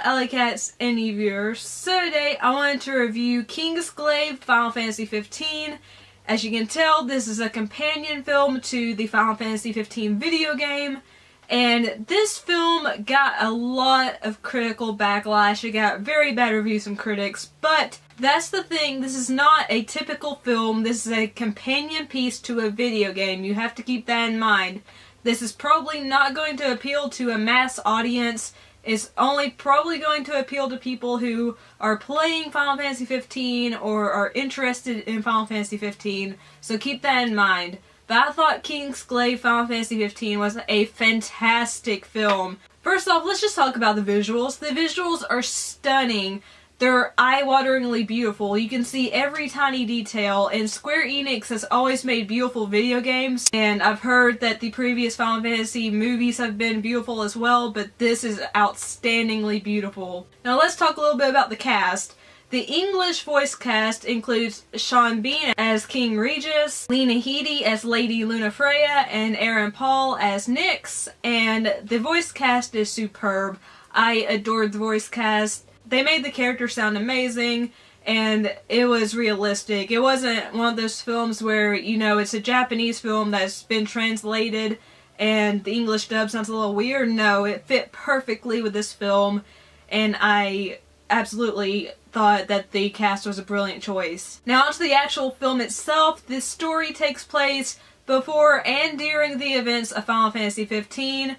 Alycat's Indie Viewers. So today I wanted to review Kingsglaive Final Fantasy 15. As you can tell, this is a companion film to the Final Fantasy 15 video game. And this film got a lot of critical backlash. It got very bad reviews from critics, but that's the thing, this is not a typical film. This is a companion piece to a video game. You have to keep that in mind. This is probably not going to appeal to a mass audience. It's only probably going to appeal to people who are playing Final Fantasy 15 or are interested in Final Fantasy 15, so keep that in mind. But I thought Kingsglaive Final Fantasy 15 was a fantastic film. First off, let's just talk about the visuals. The visuals are stunning. They're eye-wateringly beautiful. You can see every tiny detail, and Square Enix has always made beautiful video games, and I've heard that the previous Final Fantasy movies have been beautiful as well, but this is outstandingly beautiful. Now let's talk a little bit about the cast. The English voice cast includes Sean Bean as King Regis, Lena Headey as Lady Lunafreya, and Aaron Paul as Nyx, and the voice cast is superb. I adored the voice cast. They made the character sound amazing, and it was realistic. It wasn't one of those films where, you know, it's a Japanese film that's been translated and the English dub sounds a little weird. No, it fit perfectly with this film, and I absolutely thought that the cast was a brilliant choice. Now onto the actual film itself. This story takes place before and during the events of Final Fantasy 15.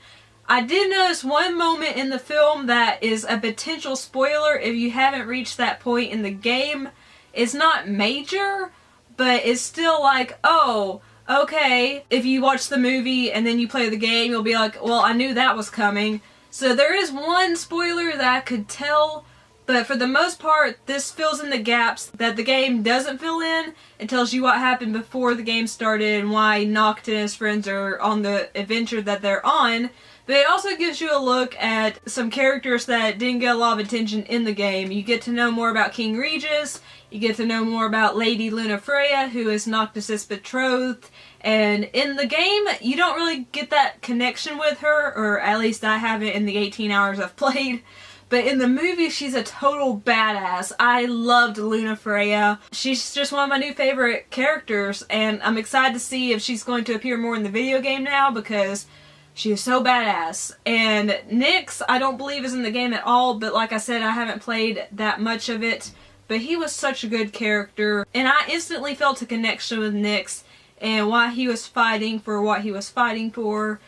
I did notice one moment in the film that is a potential spoiler if you haven't reached that point in the game. It's not major, but it's still like, oh, okay. If you watch the movie and then you play the game, you'll be like, well, I knew that was coming. So there is one spoiler that I could tell, but for the most part, this fills in the gaps that the game doesn't fill in. It tells you what happened before the game started and why Noct and his friends are on the adventure that they're on. But it also gives you a look at some characters that didn't get a lot of attention in the game. You get to know more about King Regis, you get to know more about Lady Lunafreya, who is Noctis' betrothed, and in the game, you don't really get that connection with her, or at least I haven't in the 18 hours I've played. But in the movie, she's a total badass. I loved Lunafreya. She's just one of my new favorite characters, and I'm excited to see if she's going to appear more in the video game now, because she is so badass. And Nyx, I don't believe is in the game at all, but like I said, I haven't played that much of it. But he was such a good character, and I instantly felt a connection with Nyx and why he was fighting for what he was fighting for.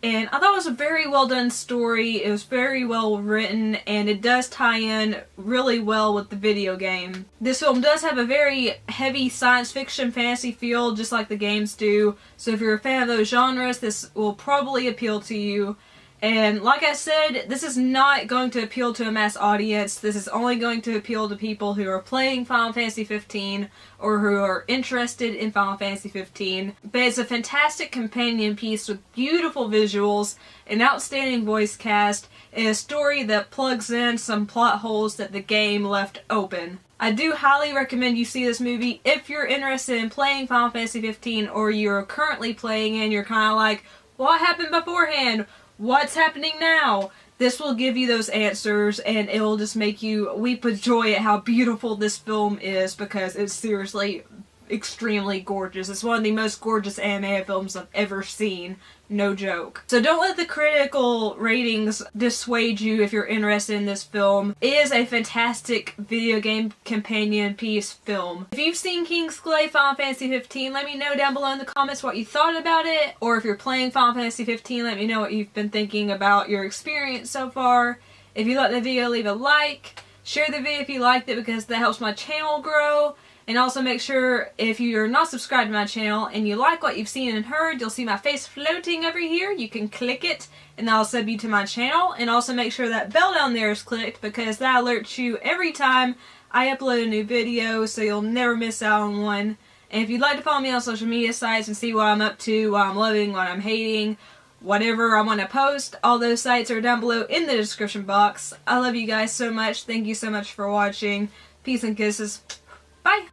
And I thought it was a very well done story. It was very well written, and it does tie in really well with the video game. This film does have a very heavy science fiction fantasy feel, just like the games do. So if you're a fan of those genres, this will probably appeal to you. And like I said, this is not going to appeal to a mass audience. This is only going to appeal to people who are playing Final Fantasy 15 or who are interested in Final Fantasy 15. But it's a fantastic companion piece with beautiful visuals, an outstanding voice cast, and a story that plugs in some plot holes that the game left open. I do highly recommend you see this movie if you're interested in playing Final Fantasy 15 or you're currently playing and you're kind of like, what happened beforehand? What's happening now? This will give you those answers, and it will just make you weep with joy at how beautiful this film is, because it's seriously extremely gorgeous. It's one of the most gorgeous anime films I've ever seen. No joke. So don't let the critical ratings dissuade you if you're interested in this film. It is a fantastic video game companion piece film. If you've seen Kingsglaive Final Fantasy 15, let me know down below in the comments what you thought about it. Or if you're playing Final Fantasy 15, let me know what you've been thinking about your experience so far. If you liked the video, leave a like. Share the video if you liked it, because that helps my channel grow. And also make sure, if you're not subscribed to my channel and you like what you've seen and heard, you'll see my face floating over here. You can click it and that'll sub you to my channel. And also make sure that bell down there is clicked, because that alerts you every time I upload a new video, so you'll never miss out on one. And if you'd like to follow me on social media sites and see what I'm up to, what I'm loving, what I'm hating, whatever I want to post, all those sites are down below in the description box. I love you guys so much. Thank you so much for watching. Peace and kisses. Bye!